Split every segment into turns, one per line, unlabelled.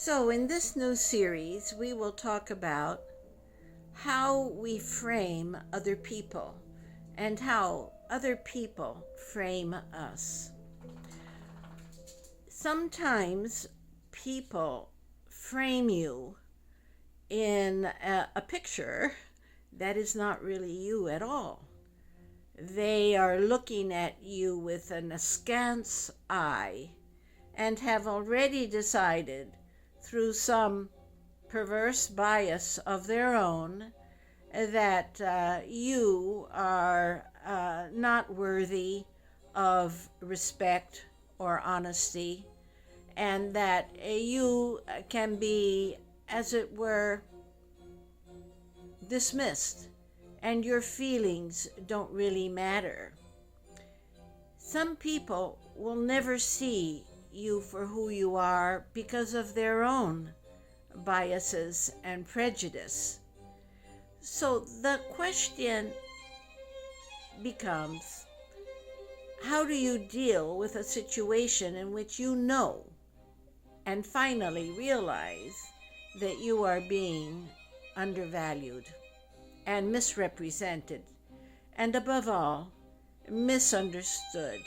So, in this new series, we will talk about how we frame other people and how other people frame us. Sometimes people frame you in a picture that is not really you at all. They are looking at you with an askance eye and have already decided through some perverse bias of their own that you are not worthy of respect or honesty, and that you can be, as it were, dismissed, and your feelings don't really matter. Some people will never see you for who you are because of their own biases and prejudice. So the question becomes, how do you deal with a situation in which you know and finally realize that you are being undervalued and misrepresented, and above all, misunderstood?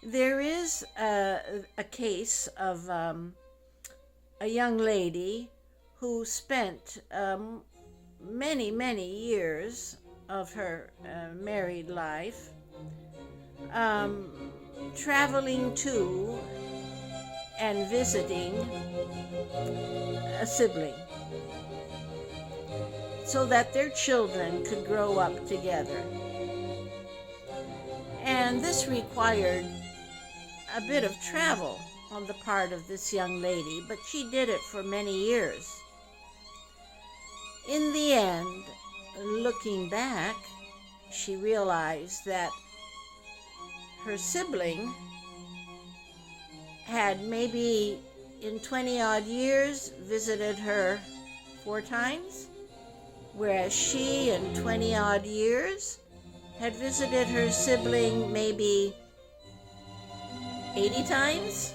There is a case of a young lady who spent many years of her married life traveling to and visiting a sibling so that their children could grow up together. And this required a bit of travel on the part of this young lady, but she did it for many years. In the end, looking back, she realized that her sibling had maybe in 20 odd years visited her 4 times, whereas she in 20 odd years had visited her sibling maybe 80 times.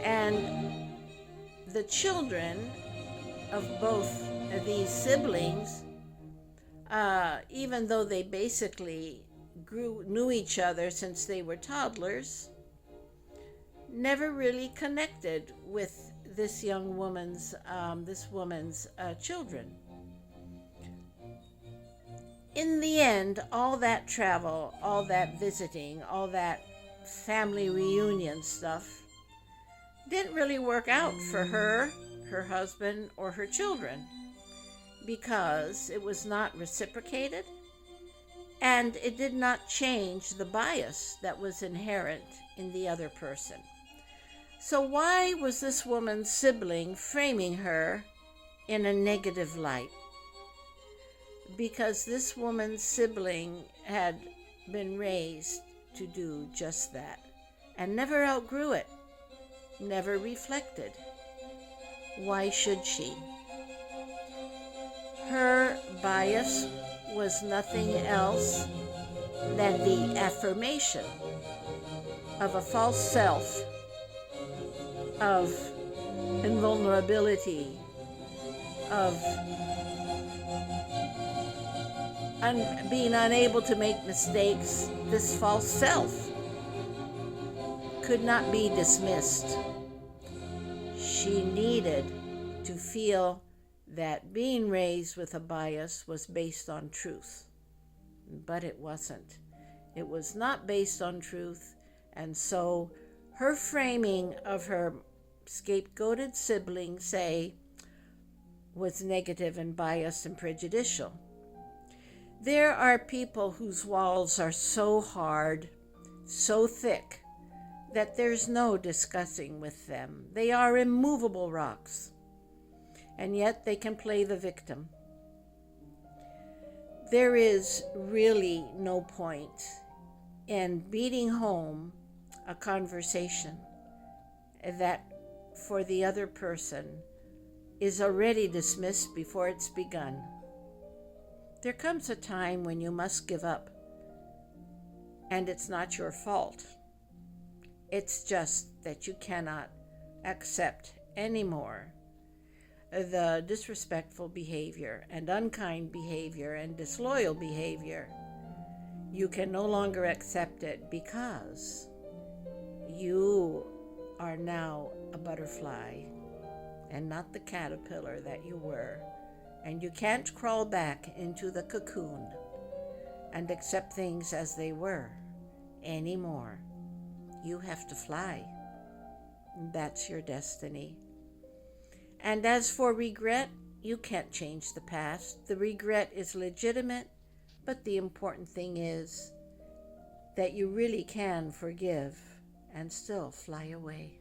And the children of both of these siblings, even though they basically knew each other since they were toddlers, never really connected with this woman's children. In the end, all that travel, all that visiting, all that family reunion stuff didn't really work out for her husband, or her children, because it was not reciprocated, and it did not change the bias that was inherent in the other person. So why was this woman's sibling framing her in a negative light? Because this woman's sibling had been raised to do just that and never outgrew it, never reflected. Why should she? Her bias was nothing else than the affirmation of a false self, of invulnerability, of being unable to make mistakes. This false self could not be dismissed. She needed to feel that being raised with a bias was based on truth, but it wasn't. It was not based on truth, and so her framing of her scapegoated sibling, was negative and biased and prejudicial. There are people whose walls are so hard, so thick, that there's no discussing with them. They are immovable rocks, and yet they can play the victim. There is really no point in beating home a conversation that for the other person is already dismissed before it's begun. There comes a time when you must give up, and it's not your fault. It's just that you cannot accept anymore the disrespectful behavior and unkind behavior and disloyal behavior. You can no longer accept it because you are now a butterfly and not the caterpillar that you were. And you can't crawl back into the cocoon and accept things as they were anymore. You have to fly. That's your destiny. And as for regret, you can't change the past. The regret is legitimate, but the important thing is that you really can forgive and still fly away.